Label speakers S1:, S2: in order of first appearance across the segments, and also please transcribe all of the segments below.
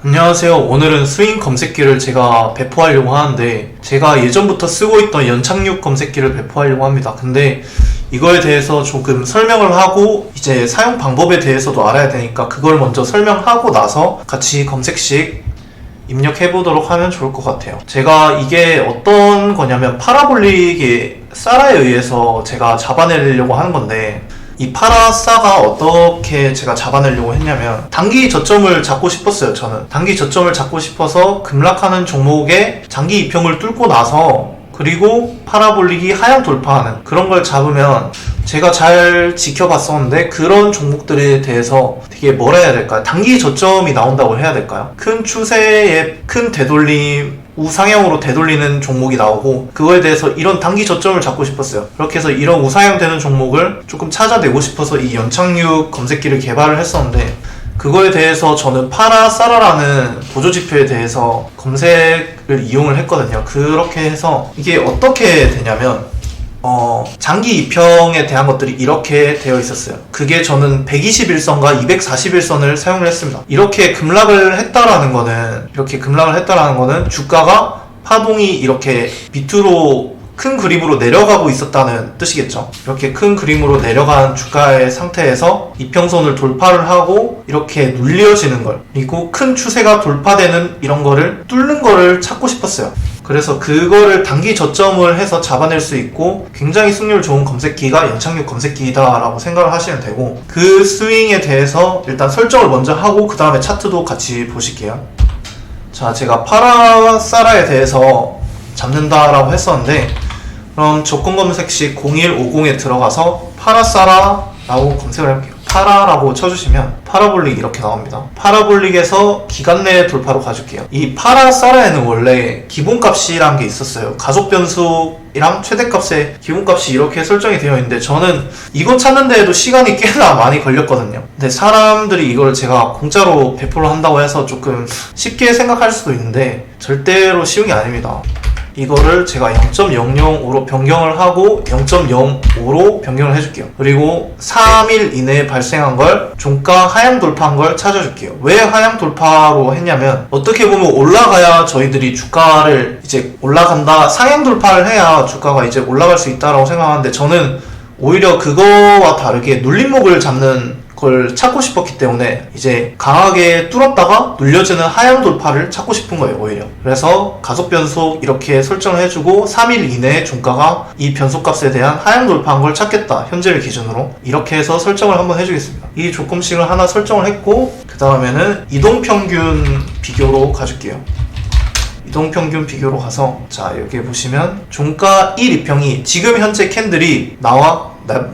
S1: 안녕하세요. 오늘은 스윙 검색기를 제가 배포하려고 하는데 제가 예전부터 쓰고 있던 연착륙 검색기를 배포하려고 합니다. 근데 이거에 대해서 조금 설명을 하고 이제 사용 방법에 대해서도 알아야 되니까 그걸 먼저 설명하고 나서 같이 검색식 입력해 보도록 하면 좋을 것 같아요. 제가 이게 어떤 거냐면 파라볼릭의 사라에 의해서 제가 잡아내려고 하는 건데, 이 파라사가 어떻게 제가 잡아내려고 했냐면 단기 저점을 잡고 싶었어요. 저는 단기 저점을 잡고 싶어서 급락하는 종목에 장기 이평을 뚫고 나서 그리고 파라볼릭이 하향 돌파하는 그런 걸 잡으면 제가 잘 지켜봤었는데, 그런 종목들에 대해서 되게 뭐라 해야 될까요? 단기 저점이 나온다고 해야 될까요? 큰 추세에 큰 되돌림, 우상향으로 되돌리는 종목이 나오고, 그거에 대해서 이런 단기 저점을 잡고 싶었어요. 그렇게 해서 이런 우상향 되는 종목을 조금 찾아내고 싶어서 이 연착륙 검색기를 개발을 했었는데, 그거에 대해서 저는 파라사라라는 보조지표에 대해서 검색을 이용을 했거든요. 그렇게 해서 이게 어떻게 되냐면 장기 이평에 대한 것들이 이렇게 되어 있었어요. 그게 저는 121선과 241선을 사용을 했습니다. 이렇게 급락을 했다라는 거는 주가가 파동이 이렇게 밑으로 큰 그림으로 내려가고 있었다는 뜻이겠죠. 이렇게 큰 그림으로 내려간 주가의 상태에서 이평선을 돌파를 하고 이렇게 눌려지는 걸, 그리고 큰 추세가 돌파되는 이런 거를 뚫는 거를 찾고 싶었어요. 그래서 그거를 단기 저점을 해서 잡아낼 수 있고 굉장히 승률 좋은 검색기가 연착륙 검색기다라고 생각을 하시면 되고, 그 스윙에 대해서 일단 설정을 먼저 하고 그 다음에 차트도 같이 보실게요. 자, 제가 파라사라에 대해서 잡는다라고 했었는데, 그럼 조건 검색식 0150에 들어가서 파라사라라고 검색을 해볼게요. 파라라고 쳐주시면 파라볼릭 이렇게 나옵니다. 파라볼릭에서 기간 내 돌파로 가줄게요. 이 파라사라에는 원래 기본값이란 게 있었어요. 가속 변속이랑 최대값의 기본값이 이렇게 설정이 되어 있는데, 저는 이거 찾는 데에도 시간이 꽤나 많이 걸렸거든요. 근데 사람들이 이걸 제가 공짜로 배포를 한다고 해서 조금 쉽게 생각할 수도 있는데 절대로 쉬운 게 아닙니다. 이거를 제가 0.005로 변경을 하고 0.05로 변경을 해줄게요. 그리고 3일 이내에 발생한 걸, 종가 하향 돌파한 걸 찾아줄게요. 왜 하향 돌파로 했냐면, 어떻게 보면 올라가야 저희들이 주가를 이제 올라간다, 상향 돌파를 해야 주가가 이제 올라갈 수 있다라고 생각하는데, 저는 오히려 그거와 다르게 눌림목을 잡는 걸 찾고 싶었기 때문에 이제 강하게 뚫었다가 눌려지는 하향 돌파를 찾고 싶은 거예요, 오히려. 그래서 가속 변속 이렇게 설정을 해주고 3일 이내에 종가가 이 변속값에 대한 하향 돌파한 걸 찾겠다, 현재를 기준으로. 이렇게 해서 설정을 한번 해주겠습니다. 이 조건식을 하나 설정을 했고, 그 다음에는 이동평균 비교로 가줄게요. 이동평균 비교로 가서, 자, 여기 보시면 종가 1이평이 지금 현재 캔들이 나와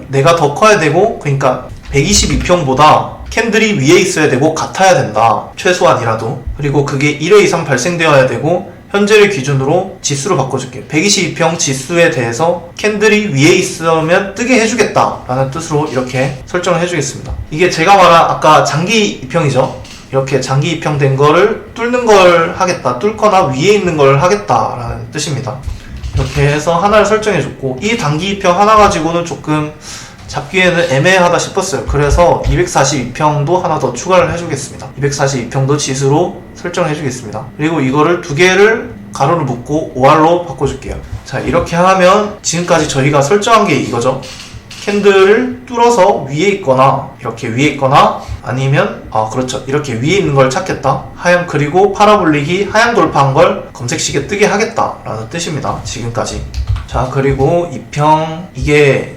S1: 내가 더 커야 되고, 그러니까 122평보다 캔들이 위에 있어야 되고 같아야 된다, 최소한이라도. 그리고 그게 1회 이상 발생되어야 되고, 현재를 기준으로 지수로 바꿔줄게요. 122평 지수에 대해서 캔들이 위에 있으면 뜨게 해주겠다 라는 뜻으로 이렇게 설정을 해주겠습니다. 이게 제가 말한 아까 장기 이평이죠. 이렇게 장기 이평된 거를 뚫는 걸 하겠다, 뚫거나 위에 있는 걸 하겠다 라는 뜻입니다. 이렇게 해서 하나를 설정해줬고, 이 단기 이평 하나 가지고는 조금 잡기에는 애매하다 싶었어요. 그래서 242평도 하나 더 추가를 해주겠습니다. 242평도 지수로 설정을 해주겠습니다. 그리고 이거를 두 개를 가로를 묶고 OR로 바꿔줄게요. 자, 이렇게 하면 지금까지 저희가 설정한 게 이거죠. 캔들을 뚫어서 위에 있거나, 이렇게 위에 있거나, 아니면 그렇죠, 이렇게 위에 있는 걸 찾겠다, 하향, 그리고 파라볼릭이 하향 돌파한 걸 검색식에 뜨게 하겠다 라는 뜻입니다, 지금까지. 자, 그리고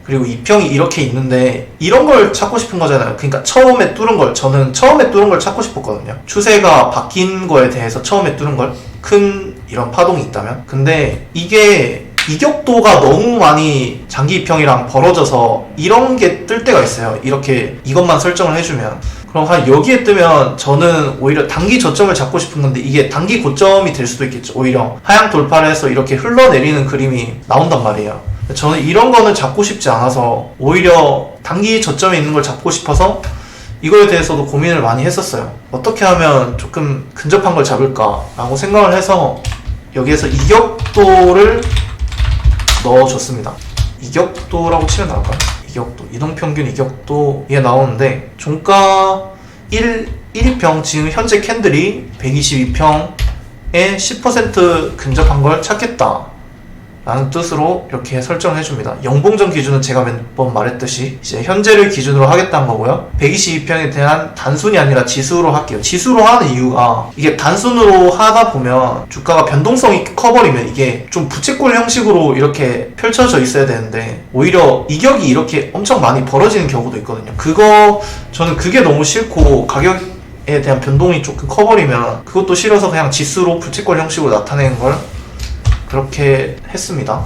S1: 그리고 이평이 이렇게 있는데 이런 걸 찾고 싶은 거잖아요. 그러니까 처음에 뚫은 걸, 저는 처음에 뚫은 걸 찾고 싶었거든요. 추세가 바뀐 거에 대해서 처음에 뚫은 걸, 큰 이런 파동이 있다면. 근데 이게 이격도가 너무 많이 장기 이평이랑 벌어져서 이런 게 뜰 때가 있어요. 이렇게 이것만 설정을 해주면. 그럼 여기에 뜨면 저는 오히려 단기 저점을 잡고 싶은 건데, 이게 단기 고점이 될 수도 있겠죠. 오히려 하향 돌파를 해서 이렇게 흘러내리는 그림이 나온단 말이에요. 저는 이런 거는 잡고 싶지 않아서 오히려 단기 저점에 있는 걸 잡고 싶어서 이거에 대해서도 고민을 많이 했었어요. 어떻게 하면 조금 근접한 걸 잡을까 라고 생각을 해서 여기에서 이격도를 넣어줬습니다. 이격도라고 치면 나올까요? 이격도, 이동평균 이격도, 이게 나오는데 종가 1 1위평, 지금 현재 캔들이 122평에 10% 근접한 걸 찾겠다 라는 뜻으로 이렇게 설정을 해줍니다. 영봉전 기준은 제가 몇 번 말했듯이 이제 현재를 기준으로 하겠다는 거고요. 122평에 대한 단순이 아니라 지수로 할게요. 지수로 하는 이유가 이게 단순으로 하다 보면 주가가 변동성이 커버리면 이게 좀 부채꼴 형식으로 이렇게 펼쳐져 있어야 되는데 오히려 이격이 이렇게 엄청 많이 벌어지는 경우도 있거든요. 저는 그게 너무 싫고 가격에 대한 변동이 조금 커버리면 그것도 싫어서 그냥 지수로 부채꼴 형식으로 나타내는 걸 그렇게 했습니다.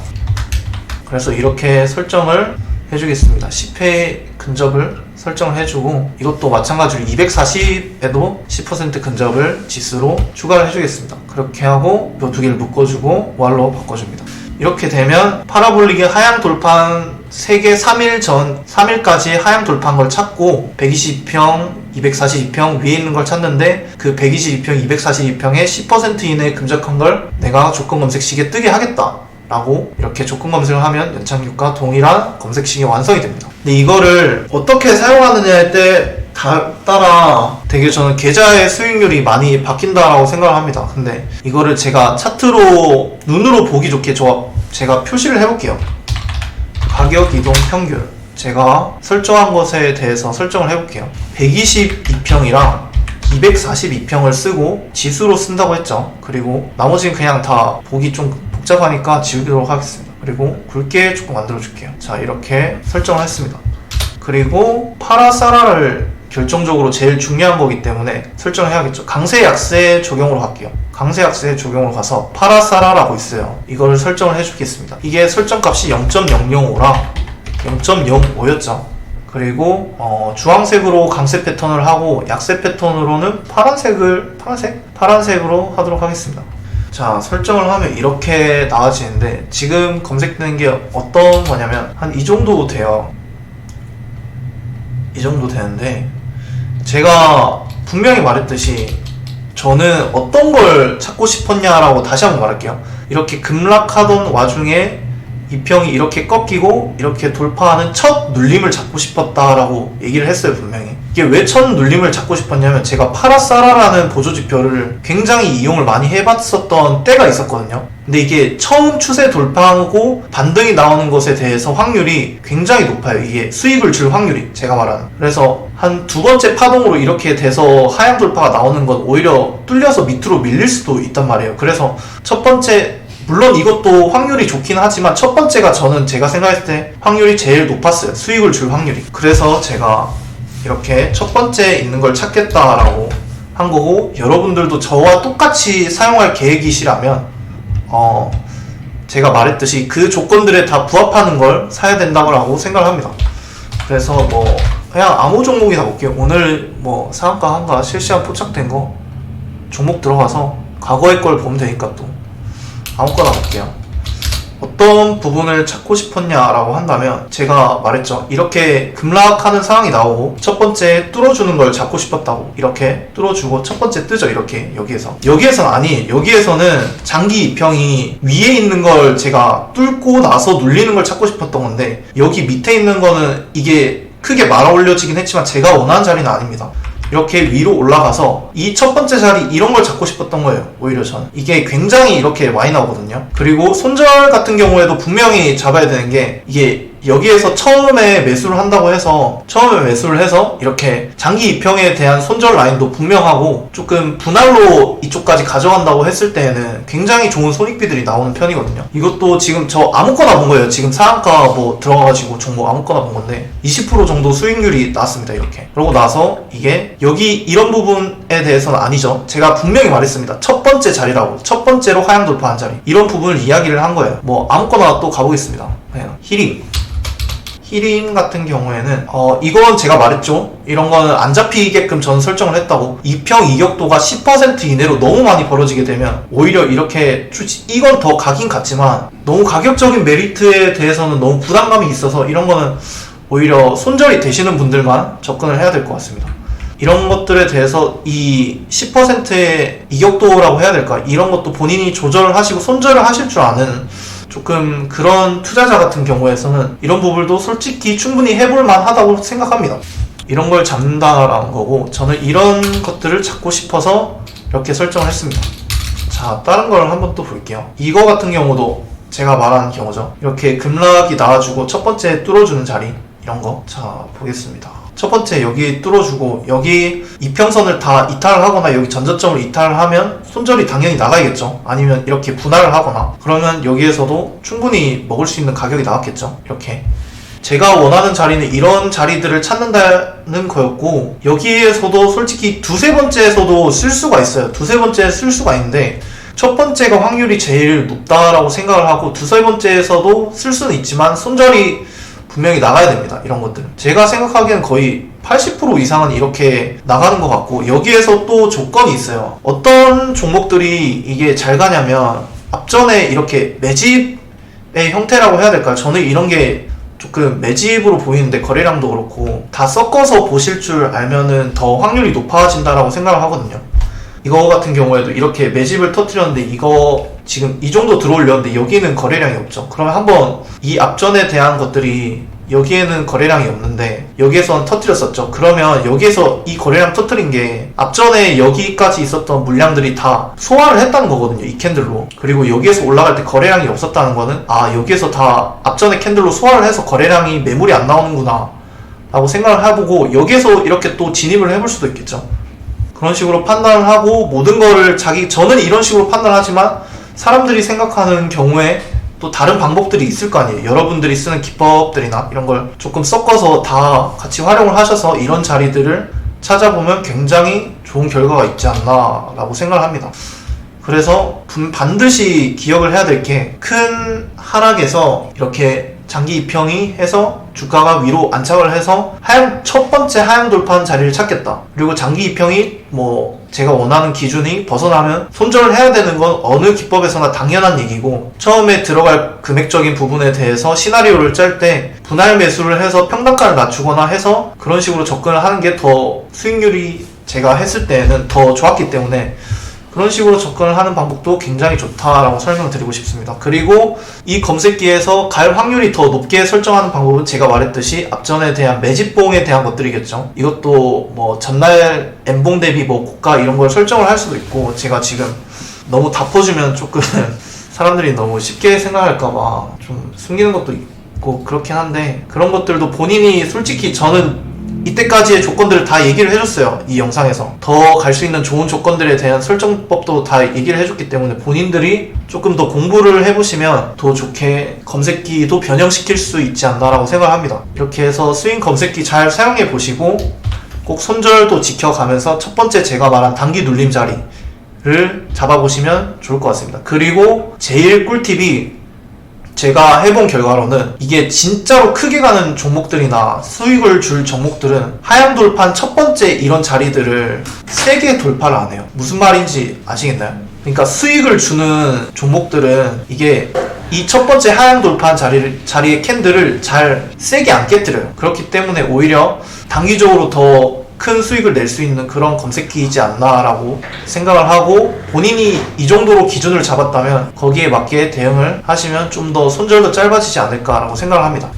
S1: 그래서 이렇게 설정을 해주겠습니다. 10회 근접을 설정을 해주고 이것도 마찬가지로 240에도 10% 근접을 지수로 추가를 해주겠습니다. 그렇게 하고 이 두 개를 묶어주고 OR로 바꿔줍니다. 이렇게 되면 파라볼릭의 하향 돌파한 3개 3일 전 3일까지 하향 돌파한 걸 찾고 122평 242평 위에 있는 걸 찾는데 그 122평 242평에 10% 이내에 근접한 걸 내가 조건 검색식에 뜨게 하겠다 라고 이렇게 조건 검색을 하면 연착륙과 동일한 검색식이 완성이 됩니다. 근데 이거를 어떻게 사용하느냐에 따라 되게 저는 계좌의 수익률이 많이 바뀐다라고 생각을 합니다. 근데 이거를 제가 차트로 눈으로 보기 좋게 제가 표시를 해볼게요. 가격 이동 평균 제가 설정한 것에 대해서 설정을 해볼게요. 122평이랑 242평을 쓰고 지수로 쓴다고 했죠. 그리고 나머지는 그냥 다 보기 좀 복잡하니까 지우도록 하겠습니다. 그리고 굵게 조금 만들어 줄게요. 자, 이렇게 설정을 했습니다. 그리고 파라사라를 결정적으로 제일 중요한 거기 때문에 설정을 해야겠죠. 강세 약세 적용으로 갈게요. 강세 약세 적용으로 가서 파라사라라고 있어요. 이거를 설정을 해주겠습니다. 이게 설정 값이 0.005랑 0.05였죠. 그리고 주황색으로 강세 패턴을 하고 약세 패턴으로는 파란색으로 하도록 하겠습니다. 자, 설정을 하면 이렇게 나와지는데 지금 검색되는 게 어떤 거냐면 한 이 정도 돼요. 이 정도 되는데 제가 분명히 말했듯이 저는 어떤 걸 찾고 싶었냐라고 다시 한번 말할게요. 이렇게 급락하던 와중에 이 평이 이렇게 꺾이고 이렇게 돌파하는 첫 눌림을 잡고 싶었다라고 얘기를 했어요. 분명히 이게 왜 첫 눌림을 잡고 싶었냐면 제가 파라사라라는 보조지표를 굉장히 이용을 많이 해봤었던 때가 있었거든요. 근데 이게 처음 추세 돌파하고 반등이 나오는 것에 대해서 확률이 굉장히 높아요. 이게 수익을 줄 확률이 제가 말하는. 그래서 한 두 번째 파동으로 이렇게 돼서 하향 돌파가 나오는 건 오히려 뚫려서 밑으로 밀릴 수도 있단 말이에요. 그래서 첫 번째 물론 이것도 확률이 좋긴 하지만 첫 번째가 제가 생각했을 때 확률이 제일 높았어요. 수익을 줄 확률이. 그래서 제가 이렇게 첫 번째 있는 걸 찾겠다라고 한 거고 여러분들도 저와 똑같이 사용할 계획이시라면 제가 말했듯이 그 조건들에 다 부합하는 걸 사야 된다고 생각을 합니다. 그래서 그냥 아무 종목이나 볼게요. 오늘 상한가 한가 실시간 포착된 거 종목 들어가서 과거의 걸 보면 되니까 또 아무거나 볼게요. 어떤 부분을 찾고 싶었냐라고 한다면 제가 말했죠. 이렇게 급락하는 상황이 나오고 첫 번째 뚫어주는 걸 찾고 싶었다고. 이렇게 뚫어주고 첫 번째 뜨죠. 이렇게 여기에서는 아니에요. 여기에서는 장기 이평이 위에 있는 걸 제가 뚫고 나서 눌리는 걸 찾고 싶었던 건데 여기 밑에 있는 거는 이게 크게 말아 올려지긴 했지만 제가 원하는 자리는 아닙니다. 이렇게 위로 올라가서 이 첫 번째 자리 이런 걸 잡고 싶었던 거예요. 오히려 저는 이게 굉장히 이렇게 많이 나오거든요. 그리고 손절 같은 경우에도 분명히 잡아야 되는 게 이게 여기에서 처음에 매수를 한다고 해서 이렇게 장기 이평에 대한 손절 라인도 분명하고 조금 분할로 이쪽까지 가져간다고 했을 때에는 굉장히 좋은 손익비들이 나오는 편이거든요. 이것도 지금 저 아무거나 본 거예요. 지금 상한가 들어가가지고 종목 아무거나 본 건데 20% 정도 수익률이 나왔습니다. 이렇게. 그러고 나서 이게 여기 이런 부분에 대해서는 아니죠. 제가 분명히 말했습니다. 첫 번째 자리라고. 첫 번째로 하향 돌파한 자리. 이런 부분을 이야기를 한 거예요. 아무거나 또 가보겠습니다. 그냥 히림 같은 경우에는 이건 제가 말했죠. 이런 거는 안 잡히게끔 저는 설정을 했다고. 이평 이격도가 10% 이내로 너무 많이 벌어지게 되면 오히려 이렇게 이건 더 가긴 같지만 너무 가격적인 메리트에 대해서는 너무 부담감이 있어서 이런 거는 오히려 손절이 되시는 분들만 접근을 해야 될 것 같습니다. 이런 것들에 대해서 이 10%의 이격도라고 해야 될까? 이런 것도 본인이 조절을 하시고 손절을 하실 줄 아는 조금 그런 투자자 같은 경우에서는 이런 부분도 솔직히 충분히 해볼 만하다고 생각합니다. 이런 걸 잡는다라는 거고, 저는 이런 것들을 잡고 싶어서 이렇게 설정을 했습니다. 자, 다른 걸 한번 또 볼게요. 이거 같은 경우도 제가 말한 경우죠. 이렇게 급락이 나와주고 첫 번째 뚫어주는 자리, 이런 거. 자, 보겠습니다. 첫 번째 여기 뚫어주고 여기 이평선을 다 이탈을 하거나 여기 전저점을 이탈을 하면 손절이 당연히 나가야겠죠. 아니면 이렇게 분할을 하거나, 그러면 여기에서도 충분히 먹을 수 있는 가격이 나왔겠죠. 이렇게 제가 원하는 자리는 이런 자리들을 찾는다는 거였고, 여기에서도 솔직히 두세 번째에서도 쓸 수가 있어요. 두세 번째에 쓸 수가 있는데 첫 번째가 확률이 제일 높다라고 생각을 하고, 두세 번째에서도 쓸 수는 있지만 손절이 분명히 나가야 됩니다. 이런 것들 제가 생각하기에는 거의 80% 이상은 이렇게 나가는 것 같고, 여기에서 또 조건이 있어요. 어떤 종목들이 이게 잘 가냐면, 앞전에 이렇게 매집의 형태라고 해야 될까요? 저는 이런 게 조금 매집으로 보이는데, 거래량도 그렇고 다 섞어서 보실 줄 알면은 더 확률이 높아진다라고 생각을 하거든요. 이거 같은 경우에도 이렇게 매집을 터뜨렸는데, 이거 지금 이 정도 들어올렸는데 여기는 거래량이 없죠. 그러면 한번 이 앞전에 대한 것들이 여기에는 거래량이 없는데 여기에서는 터뜨렸었죠. 그러면 여기에서 이 거래량 터뜨린 게 앞전에 여기까지 있었던 물량들이 다 소화를 했다는 거거든요. 이 캔들로. 그리고 여기에서 올라갈 때 거래량이 없었다는 거는, 아, 여기에서 다 앞전에 캔들로 소화를 해서 거래량이 매물이 안 나오는구나 라고 생각을 해보고, 여기에서 이렇게 또 진입을 해볼 수도 있겠죠. 그런 식으로 판단을 하고, 모든 거를 저는 이런 식으로 판단을 하지만 사람들이 생각하는 경우에 또 다른 방법들이 있을 거 아니에요. 여러분들이 쓰는 기법들이나 이런 걸 조금 섞어서 다 같이 활용을 하셔서 이런 자리들을 찾아보면 굉장히 좋은 결과가 있지 않나 라고 생각을 합니다. 그래서 반드시 기억을 해야 될 게, 큰 하락에서 이렇게 장기 입형이 해서 주가가 위로 안착을 해서 첫 번째 하향 돌파한 자리를 찾겠다. 그리고 장기 입형이 제가 원하는 기준이 벗어나면 손절을 해야 되는 건 어느 기법에서나 당연한 얘기고, 처음에 들어갈 금액적인 부분에 대해서 시나리오를 짤 때 분할 매수를 해서 평단가를 낮추거나 해서 그런 식으로 접근을 하는 게 더 수익률이 제가 했을 때는 더 좋았기 때문에, 그런 식으로 접근을 하는 방법도 굉장히 좋다라고 설명을 드리고 싶습니다. 그리고 이 검색기에서 갈 확률이 더 높게 설정하는 방법은 제가 말했듯이 앞전에 대한 매집봉에 대한 것들이겠죠. 이것도 전날 N봉 대비 고가 이런 걸 설정을 할 수도 있고, 제가 지금 너무 다 퍼주면 조금 사람들이 너무 쉽게 생각할까봐 좀 숨기는 것도 있고 그렇긴 한데, 그런 것들도 본인이 솔직히 저는 이때까지의 조건들을 다 얘기를 해줬어요. 이 영상에서 더 갈 수 있는 좋은 조건들에 대한 설정법도 다 얘기를 해줬기 때문에, 본인들이 조금 더 공부를 해보시면 더 좋게 검색기도 변형시킬 수 있지 않나 라고 생각을 합니다. 이렇게 해서 스윙 검색기 잘 사용해 보시고, 꼭 손절도 지켜가면서 첫 번째 제가 말한 단기 눌림 자리를 잡아보시면 좋을 것 같습니다. 그리고 제일 꿀팁이, 제가 해본 결과로는 이게 진짜로 크게 가는 종목들이나 수익을 줄 종목들은 하향 돌파한 첫 번째 이런 자리들을 세게 돌파를 안 해요. 무슨 말인지 아시겠나요? 그러니까 수익을 주는 종목들은 이게 이 첫 번째 하향 돌파한 자리의 캔들을 잘 세게 안 깨뜨려요. 그렇기 때문에 오히려 단기적으로 더 큰 수익을 낼 수 있는 그런 검색기이지 않나 라고 생각을 하고, 본인이 이 정도로 기준을 잡았다면 거기에 맞게 대응을 하시면 좀 더 손절도 짧아지지 않을까 라고 생각을 합니다.